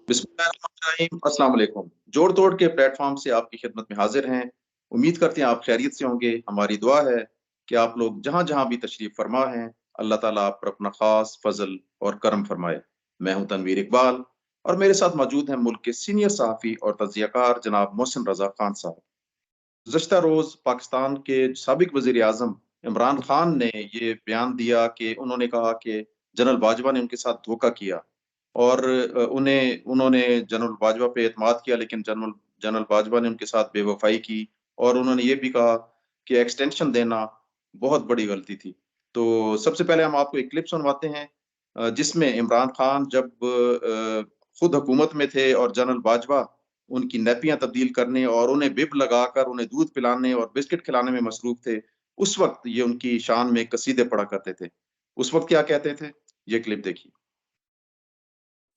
بسم اللہ الرحمن الرحیم، السلام علیکم۔ جوڑ توڑ کے پلیٹ فارم سے آپ کی خدمت میں حاضر ہیں۔ امید کرتے ہیں آپ خیریت سے ہوں گے۔ ہماری دعا ہے کہ آپ لوگ جہاں جہاں بھی تشریف فرما ہیں، اللہ تعالیٰ آپ پر اپنا خاص فضل اور کرم فرمائے۔ میں ہوں تنویر اقبال اور میرے ساتھ موجود ہیں ملک کے سینئر صحافی اور تجزیہ کار جناب محسن رضا خان صاحب۔ گزشتہ روز پاکستان کے سابق وزیر اعظم عمران خان نے یہ بیان دیا کہ انہوں نے کہا کہ جنرل باجوہ نے ان کے ساتھ دھوکہ کیا، اور انہوں نے جنرل باجوہ پہ اعتماد کیا، لیکن جنرل باجوہ نے ان کے ساتھ بے وفائی کی، اور انہوں نے یہ بھی کہا کہ ایکسٹینشن دینا بہت بڑی غلطی تھی۔ تو سب سے پہلے ہم آپ کو ایک کلپ سنواتے ہیں جس میں عمران خان جب خود حکومت میں تھے اور جنرل باجوہ ان کی نیپیاں تبدیل کرنے اور انہیں بب لگا کر انہیں دودھ پلانے اور بسکٹ کھلانے میں مصروف تھے، اس وقت یہ ان کی شان میں قصیدے پڑھا کرتے تھے۔ اس وقت کیا کہتے تھے، یہ کلپ دیکھیے۔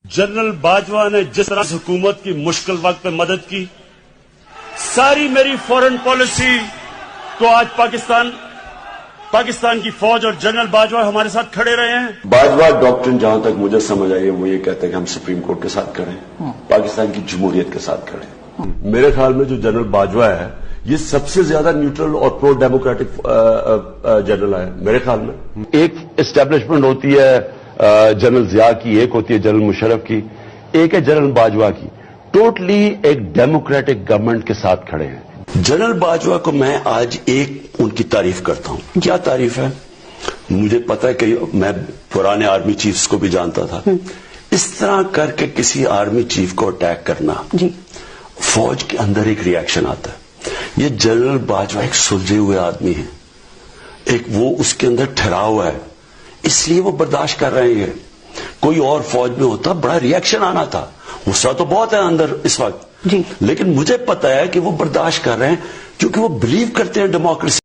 جنرل باجوہ نے جس طرح حکومت کی مشکل وقت پہ مدد کی، ساری میری فورن پالیسی کو آج پاکستان کی فوج اور جنرل باجوہ ہمارے ساتھ کھڑے رہے ہیں۔ باجوہ ڈاکٹرن جہاں تک مجھے سمجھ آئی ہے وہ یہ کہتے ہیں کہ ہم سپریم کورٹ کے ساتھ کھڑے ہیں، پاکستان کی جمہوریت کے ساتھ کھڑے ہیں۔ میرے خیال میں جو جنرل باجوہ ہے یہ سب سے زیادہ نیوٹرل اور پرو ڈیموکریٹک جنرل ہے میرے خیال میں۔ ایک اسٹیبلشمنٹ ہوتی ہے جنرل ضیاء کی، ایک ہوتی ہے جنرل مشرف کی، ایک ہے جنرل باجوہ کی۔ ٹوٹلی ایک ڈیموکریٹک گورنمنٹ کے ساتھ کھڑے ہیں۔ جنرل باجوہ کو میں آج ایک ان کی تعریف کرتا ہوں۔ کیا تعریف ہے؟ مجھے پتا ہے کہ میں پرانے آرمی چیفز کو بھی جانتا تھا، اس طرح کر کے کسی آرمی چیف کو اٹیک کرنا، فوج کے اندر ایک ری ایکشن آتا ہے۔ یہ جنرل باجوہ ایک سلجھے ہوئے آدمی ہے، ایک وہ اس کے اندر ٹھہرا ہوا ہے، اس لیے وہ برداشت کر رہے ہیں۔ کوئی اور فوج میں ہوتا بڑا ری ایکشن آنا تھا، غصہ تو بہت ہے اندر اس وقت، لیکن مجھے پتا ہے کہ وہ برداشت کر رہے ہیں کیونکہ وہ بلیو کرتے ہیں ڈیموکریسی۔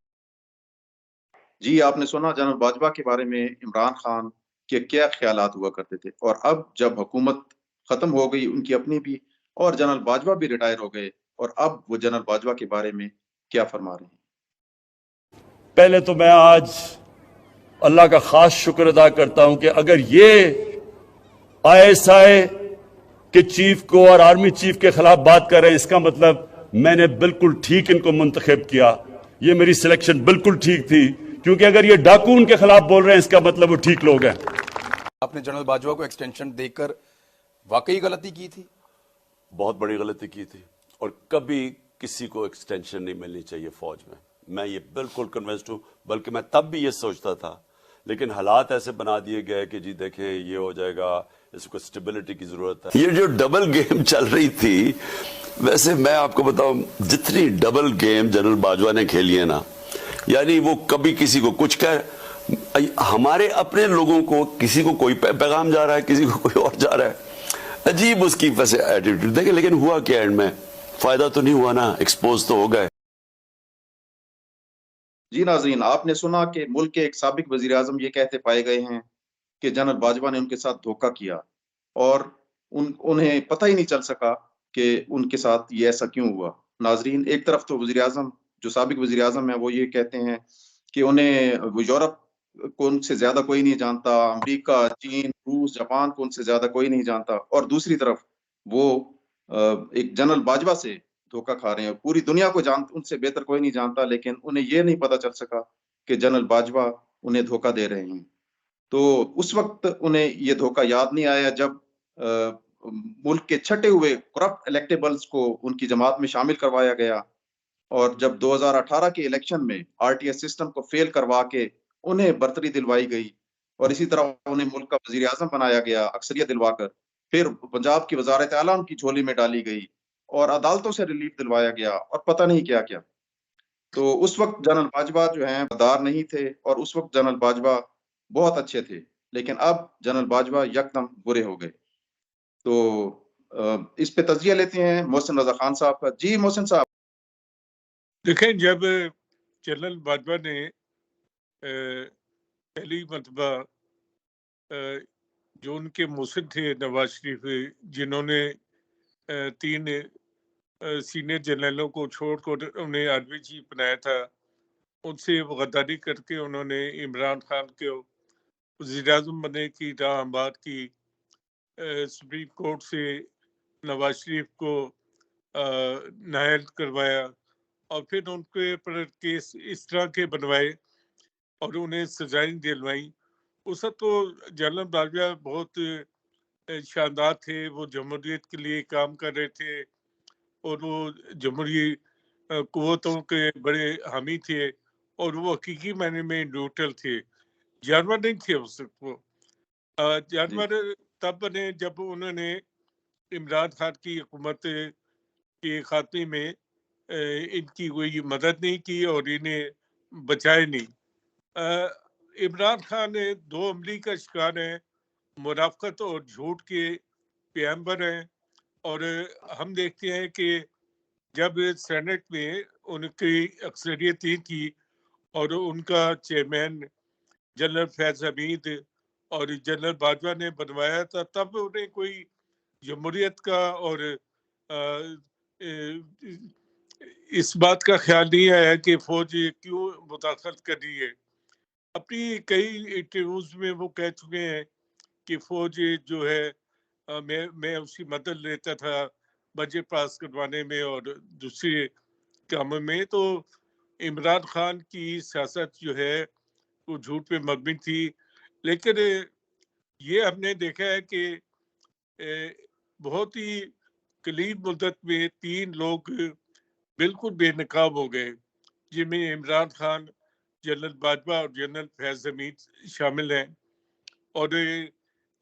جی، آپ نے سنا جنرل باجوہ کے بارے میں عمران خان کے کیا خیالات ہوا کرتے تھے، اور اب جب حکومت ختم ہو گئی ان کی اپنی بھی، اور جنرل باجوہ بھی ریٹائر ہو گئے، اور اب وہ جنرل باجوہ کے بارے میں کیا فرما رہے ہیں۔ پہلے تو میں آج اللہ کا خاص شکر ادا کرتا ہوں کہ اگر یہ ISI کے چیف کو اور آرمی چیف کے خلاف بات کر رہے ہیں، اس کا مطلب میں نے بالکل ٹھیک ان کو منتخب کیا، یہ میری سلیکشن بالکل ٹھیک تھی، کیونکہ اگر یہ ڈاکو ان کے خلاف بول رہے ہیں اس کا مطلب وہ ٹھیک لوگ ہیں۔ آپ نے جنرل باجوہ کو ایکسٹینشن دے کر واقعی غلطی کی تھی؟ بہت بڑی غلطی کی تھی، اور کبھی کسی کو ایکسٹینشن نہیں ملنی چاہیے فوج میں یہ بالکل کنونسڈ ہوں، بلکہ میں تب بھی یہ سوچتا تھا، لیکن حالات ایسے بنا دیے گئے کہ جی دیکھیں یہ ہو جائے گا، اس کو اسٹیبلٹی کی ضرورت ہے۔ یہ جو ڈبل گیم چل رہی تھی، ویسے میں آپ کو بتاؤں جتنی ڈبل گیم جنرل باجوہ نے کھیلی ہے نا، یعنی وہ کبھی کسی کو کچھ ہمارے اپنے لوگوں کو کسی کو کوئی پیغام جا رہا ہے، کسی کو کوئی اور جا رہا ہے، عجیب اس کی ویسے ایٹیٹیوڈ دیکھیں، لیکن ہوا کیا اینڈ میں؟ فائدہ تو نہیں ہوا نا، ایکسپوز تو ہو گئے۔ جی ناظرین، آپ نے سنا کہ ملک کے ایک سابق وزیر اعظم یہ کہتے پائے گئے ہیں کہ جنرل باجوہ نے ان کے ساتھ دھوکہ کیا، اور انہیں پتہ ہی نہیں چل سکا کہ ان کے ساتھ یہ ایسا کیوں ہوا۔ ناظرین، ایک طرف تو وزیر اعظم جو سابق وزیر اعظم ہیں وہ یہ کہتے ہیں کہ وہ یورپ کو ان سے زیادہ کوئی نہیں جانتا، امریکہ، چین، روس، جاپان کو ان سے زیادہ کوئی نہیں جانتا، اور دوسری طرف وہ ایک جنرل باجوہ سے دھوکہ کھا رہے ہیں، پوری دنیا کو ان سے بہتر کوئی نہیں جانتا، لیکن انہیں یہ نہیں پتا چل سکا کہ جنرل باجوہ انہیں دھوکہ دے رہے ہیں۔ تو اس وقت انہیں یہ دھوکہ یاد نہیں آیا جب ملک کے چھٹے ہوئے کرپٹ الیکٹیبلز کو ان کی جماعت میں شامل کروایا گیا، اور جب 2018 کے الیکشن میں RTS سسٹم کو فیل کروا کے انہیں برتری دلوائی گئی، اور اسی طرح انہیں ملک کا وزیر اعظم بنایا گیا اکثریت دلوا کر، پھر پنجاب کی وزارت اعلیٰ ان کی جھولی میں ڈالی گئی، اور عدالتوں سے ریلیف دلوایا گیا، اور پتہ نہیں کیا کیا۔ تو اس وقت جنرل باجوہ جو ہیں غدار نہیں تھے، اور اس وقت جنرل باجوہ بہت اچھے تھے، لیکن اب جنرل باجوہ یکدم برے ہو گئے۔ تو اس پہ تجزیہ لیتے ہیں محسن رضا خان صاحب کا۔ جی محسن صاحب۔ دیکھیں، جب جنرل باجوہ نے پہلی مرتبہ جو ان کے موصد تھے نواز شریف، جنہوں نے 3 سینئر جنرلوں کو چھوڑ کر انہیں آرمی چیف بنایا تھا، ان سے غداری کر کے انہوں نے عمران خان کو وزیر اعظم بننے کی راہ ہموار کی، سپریم کورٹ سے نواز شریف کو نااہل کروایا اور پھر ان کے پر کیس اس طرح کے بنوائے اور انہیں سزائیں دلوائیں. اس وقت تو جنرل باجوہ بہت شاندار تھے، وہ جمہوریت کے لیے کام کر رہے تھے اور وہ جمہوری قوتوں کے بڑے حامی تھے اور وہ حقیقی معنی میں نیوٹرل تھے، جانور نہیں تھے اس وقت. وہ جانور تب بنے جب انہوں نے عمران خان کی حکومت کے خاتمے میں ان کی کوئی مدد نہیں کی اور انہیں بچائے نہیں. عمران خان 2 عملی کا شکار ہیں، منافقت اور جھوٹ کے پیغمبر ہیں. اور ہم دیکھتے ہیں کہ جب سینٹ میں ان کی اکثریت ہی تھی اور ان کا چیئرمین جنرل فیض حمید اور جنرل باجوہ نے بنوایا تھا، تب انہیں کوئی جمہوریت کا اور اس بات کا خیال نہیں آیا کہ فوج کیوں مداخلت کر رہی ہے. اپنی کئی انٹرویوز میں وہ کہہ چکے ہیں کہ فوج جو ہے میں اس کی مدد لیتا تھا بجٹ پاس کروانے میں اور دوسرے کاموں میں. تو عمران خان کی سیاست جو ہے وہ جھوٹ پہ مبنی تھی. لیکن یہ ہم نے دیکھا ہے کہ بہت ہی قلیل مدت میں 3 لوگ بالکل بے نقاب ہو گئے، جن میں عمران خان، جنرل باجوہ اور جنرل فیض حمید شامل ہیں. اور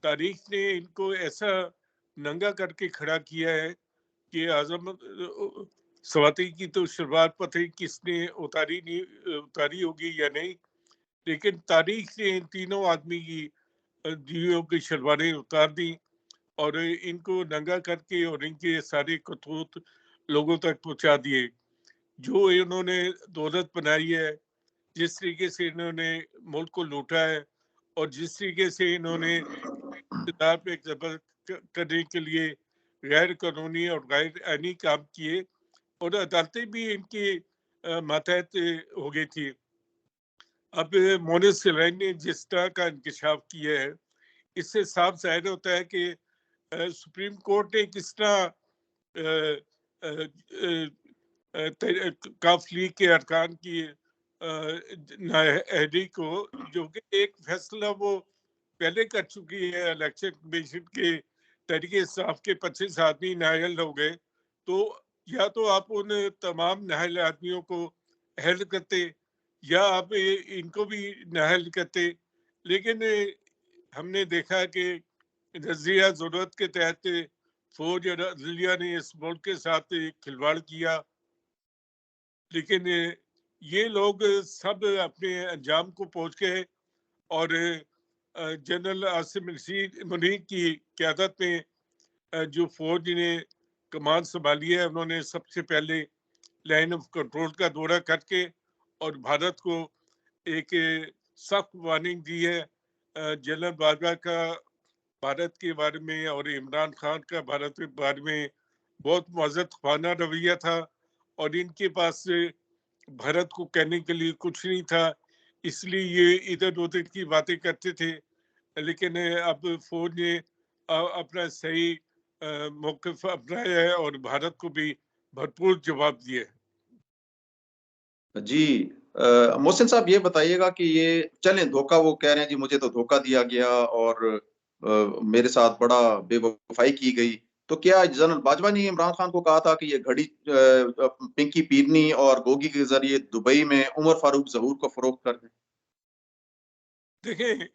تاریخ نے ان کو ایسا ننگا کر کے کھڑا کیا ہے کہ اعظم سواتی کی تو شلوار پتہ ہی کس نے اتاری ہوگی یا نہیں، لیکن تاریخ نے ان تینوں آدمی کی دیویوں کی شلواریں اتار دی اور ان کو ننگا کر کے اور ان کے سارے خطوط لوگوں تک پہنچا دیے. جو انہوں نے دولت بنائی ہے، جس طریقے سے انہوں نے ملک کو لوٹا ہے اور جس طریقے سے انہوں نے اقتدار پہ قبض کرنے کے لیے غیر قانونی اور غیر آئینی کام کیے اور عدالتیں بھی ان کے ماتحت ہو گئی تھی. اب مونس سلائن نے جس طرح کا انکشاف کیا ہے، اس سے صاف ظاہر ہوتا ہے کہ سپریم کورٹ نے کس طرح کاف لیگ کے ارکان کی نااہلی کو، جو کہ ایک فیصلہ وہ پہلے کر چکی ہے، الیکشن کمیشن کے تحریک انصاف کے 25 آدمی نااہل ہو گئے، تو یا تو آپ ان تمام نااہل آدمیوں کو اہل کرتے یا آپ ان کو بھی نااہل کرتے. لیکن ہم نے دیکھا کہ نظریہ ضرورت کے تحت فوج اور عدلیہ نے اس ملک کے ساتھ کھلواڑ کیا. لیکن یہ لوگ سب اپنے انجام کو پہنچ گئے اور جنرل عاصم منیر کی قیادت میں جو فوج نے کمان سنبھالی ہے، انہوں نے سب سے پہلے لائن آف کنٹرول کا دورہ کر کے اور بھارت کو ایک سخت وارننگ دی ہے. جنرل باجوہ کا بھارت کے بارے میں اور عمران خان کا بھارت کے بارے میں بہت معزز خانہ رویہ تھا اور ان کے پاس بھارت کو کہنے کے لیے کچھ نہیں تھا، اس لیے یہ ادھر ادھر کی باتیں کرتے تھے. لیکن اب فوج نے اپنا صحیح موقف اپنایا ہے اور بھارت کو بھی بھرپور جواب دیا ہے. جی محسن صاحب یہ بتائیے گا کہ یہ چلیں دھوکہ، وہ کہہ رہے ہیں جی مجھے تو دھوکہ دیا گیا اور میرے ساتھ بڑا بے وفائی کی گئی، تو کیا جنرل باجوہ نے عمران خان کو کہا تھا کہ یہ گھڑی پنکی پیرنی اور گوگی کے ذریعے دبئی میں عمر فاروق ظہور کو فروخت کر دیں؟ دیکھیں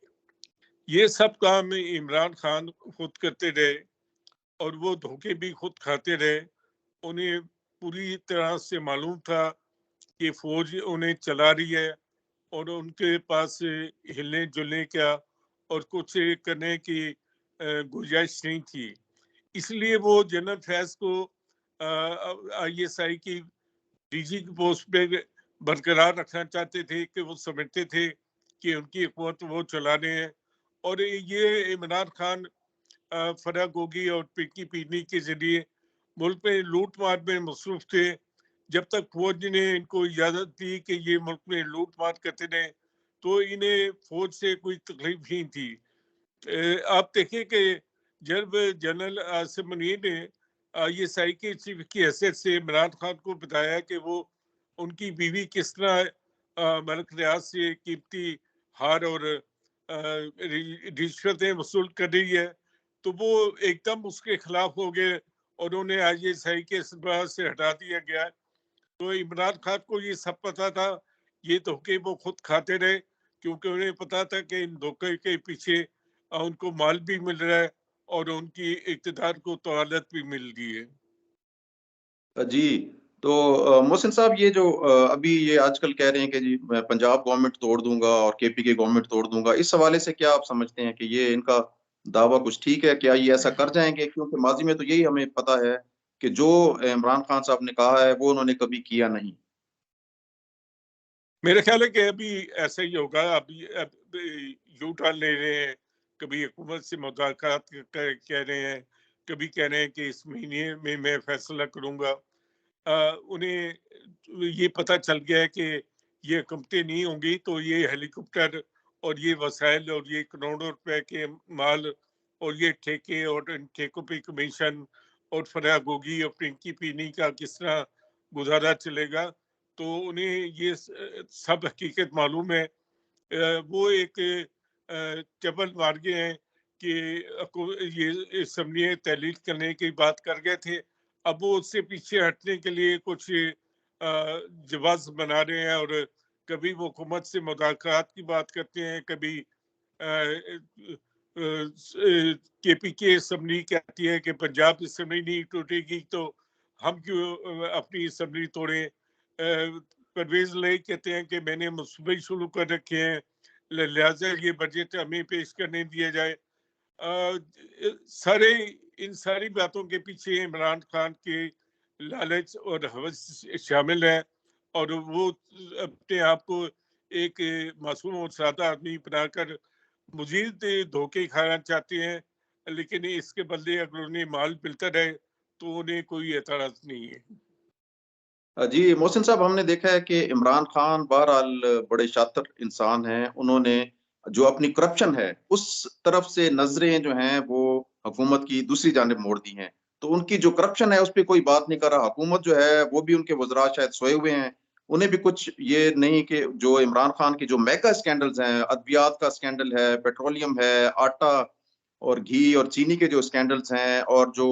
یہ سب کام عمران خان خود کرتے رہے اور وہ دھوکے بھی خود کھاتے رہے. انہیں پوری طرح سے معلوم تھا کہ فوج انہیں چلا رہی ہے اور ان کے پاس ہلنے جلنے کا اور کچھ کرنے کی گنجائش نہیں تھی. اس لیے وہ جنرل فیض کو آئی ایس آئی کی ڈی جی کی پوسٹ پہ برقرار رکھنا چاہتے تھے کہ وہ سمجھتے تھے کہ ان کی حکومت وہ چلانے ہیں. اور یہ عمران خان فرا گوگی اور پنکی پیرنی کے ذریعے ملک میں لوٹ مار میں مصروف تھے. جب تک فوج نے ان کو اجازت دی کہ یہ ملک میں لوٹ مار کرتے رہے تو انہیں فوج سے کوئی تکلیف نہیں تھی. آپ دیکھیں کہ جب جنرل عاصم منیر نے ISI کے چیف کی حیثیت سے عمران خان کو بتایا کہ وہ ان کی بیوی کس طرح ملک ریاض سے قیمتی ہار اور رشوتیں وصول کر رہی ہے، تو وہ ایک دم اس کے خلاف ہو گئے اور انہیں ISI کے سربراہ سے ہٹا دیا گیا۔ تو عمران خان کو یہ سب پتا تھا، یہ دھوکے وہ خود کھاتے رہے، کیونکہ انہیں پتا تھا کہ ان دھوکے کے پیچھے ان کو مال بھی مل رہا ہے اور ان کی اقتدار کو طوالت بھی مل رہی ہے۔ جی، تو محسن صاحب یہ جو ابھی یہ آج کل کہہ رہے ہیں کہ جی میں پنجاب گورنمنٹ توڑ دوں گا اور KP کی گورنمنٹ توڑ دوں گا، اس حوالے سے کیا آپ سمجھتے ہیں کہ یہ ان کا دعویٰ کچھ ٹھیک ہے؟ کیا یہ ایسا کر جائیں گے؟ کیونکہ ماضی میں تو یہی ہمیں پتا ہے کہ جو عمران خان صاحب نے کہا ہے وہ انہوں نے کبھی کیا نہیں۔ میرا خیال ہے کہ ابھی ایسا ہی ہوگا، ابھی یو ٹرن لے رہے ہیں، کبھی حکومت سے مذاکرات کہہ رہے ہیں، کبھی کہہ رہے ہیں کہ اس مہینے میں میں فیصلہ کروں گا۔ انہیں یہ پتہ چل گیا ہے کہ یہ حکومتیں نہیں ہوں گی تو یہ ہیلی کاپٹر اور یہ وسائل اور یہ کروڑوں روپے کے مال اور یہ ٹھیکے اور ان ٹھیکوں پہ کمیشن اور فراغوگی اور پنکی پینی کا کس طرح گزارا چلے گا، تو انہیں یہ سب حقیقت معلوم ہے۔ وہ ایک چبل مار گئے ہیں کہ یہ اسمبلی تحلیل کرنے کی بات کر گئے تھے، اب وہ اس سے پیچھے ہٹنے کے لیے کچھ جواز بنا رہے ہیں، اور کبھی وہ حکومت سے مذاکرات کی بات کرتے ہیں، کبھی KP کی اسمبلی کہتی ہے کہ پنجاب اسمبلی نہیں ٹوٹے گی تو ہم کیوں اپنی اسمبلی توڑیں۔ پرویز لائی کہتے ہیں کہ میں نے منصوبے شروع کر رکھے ہیں، لہٰذا یہ بجٹ ہمیں پیش کرنے دیا جائے۔ ان ساری باتوں کے پیچھے عمران خان کے لالچ اور ہوس شامل ہے، اور وہ اپنے آپ کو ایک معصوم اور سادہ آدمی بنا کر مزید دھوکے کھانا چاہتے ہیں، لیکن اس کے بدلے اگر انہیں مال ملتا رہے تو انہیں کوئی اعتراض نہیں ہے۔ جی محسن صاحب، ہم نے دیکھا ہے کہ عمران خان بہرحال بڑے شاطر انسان ہیں، انہوں نے جو اپنی کرپشن ہے اس طرف سے نظریں جو ہیں وہ حکومت کی دوسری جانب موڑ دی ہیں، تو ان کی جو کرپشن ہے اس پہ کوئی بات نہیں کر رہا۔ حکومت جو ہے وہ بھی ان کے وزراء شاید سوئے ہوئے ہیں، انہیں بھی کچھ یہ نہیں کہ جو عمران خان کے جو میگا اسکینڈلز ہیں، ادویات کا اسکینڈل ہے، پیٹرولیم ہے، آٹا اور گھی اور چینی کے جو اسکینڈلز ہیں، اور جو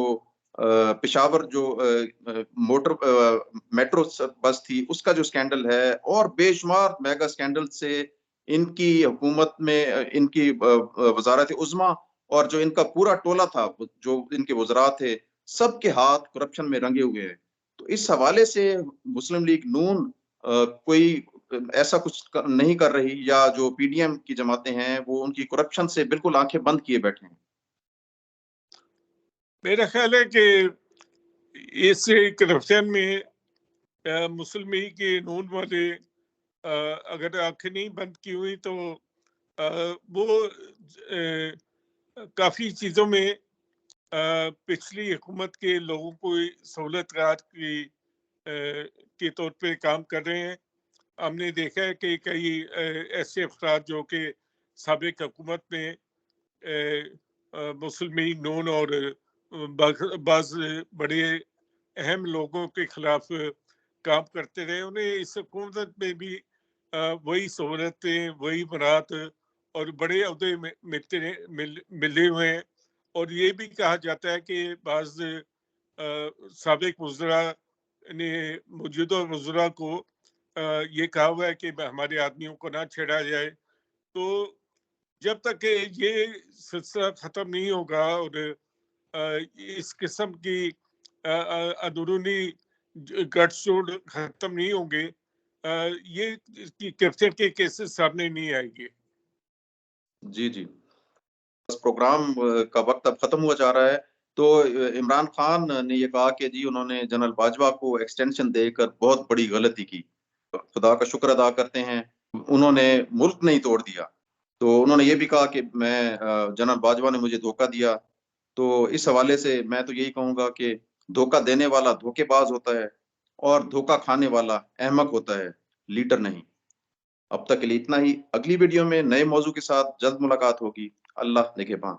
پشاور جو موٹر میٹرو بس تھی اس کا جو اسکینڈل ہے، اور بے شمار میگا اسکینڈل سے ان کی حکومت میں ان کی وزارت عظمیٰ اور جو ان کا پورا ٹولہ تھا، جو ان کے وزراء تھے، سب کے ہاتھ کرپشن میں رنگے ہوئے ہیں۔ تو اس حوالے سے مسلم لیگ نون کوئی ایسا کچھ نہیں کر رہی، یا جو PDM کی جماعتیں ہیں وہ ان کی کرپشن سے بالکل آنکھیں بند کیے بیٹھے ہیں؟ میرا خیال ہے کہ اس کرپشن میں مسلم لیگ کے نون والے اگر آنکھیں نہیں بند کی ہوئی تو وہ کافی چیزوں میں پچھلی حکومت کے لوگوں کو سہولت کے طور پہ کام کر رہے ہیں۔ ہم نے دیکھا ہے کہ کئی ایسے افراد جو کہ سابق حکومت میں مسلم لیگ نون اور بعض بڑے اہم لوگوں کے خلاف کام کرتے رہے، انہیں اس حکومت میں بھی وہی سہولتیں، وہی برات اور بڑے عہدے ملے ہوئے ہیں۔ اور یہ بھی کہا جاتا ہے کہ بعض سابق وزراء نے موجودہ وزراء کو یہ کہا ہوا ہے کہ ہمارے آدمیوں کو نہ چھیڑا جائے۔ تو جب تک یہ سلسلہ ختم نہیں ہوگا اور اس قسم کی اندرونی گٹھ جوڑ ختم نہیں ہوں گے، یہ کرپشن کے کیسز سامنے نہیں آئیں گے۔ جی جی، پروگرام کا وقت اب ختم ہوا جا رہا ہے، تو عمران خان نے یہ کہا کہ جی انہوں نے جنرل باجوہ کو ایکسٹینشن دے کر بہت بڑی غلطی کی۔ خدا کا شکر ادا کرتے ہیں انہوں نے ملک نہیں توڑ دیا۔ تو انہوں نے یہ بھی کہا کہ میں جنرل باجوہ نے مجھے دھوکہ دیا۔ تو اس حوالے سے میں تو یہی کہوں گا کہ دھوکہ دینے والا دھوکے باز ہوتا ہے اور دھوکہ کھانے والا احمق ہوتا ہے، لیڈر نہیں۔ اب تک کے لیے اتنا ہی، اگلی ویڈیو میں نئے موضوع کے ساتھ جلد ملاقات ہوگی۔ اللہ نگہباں۔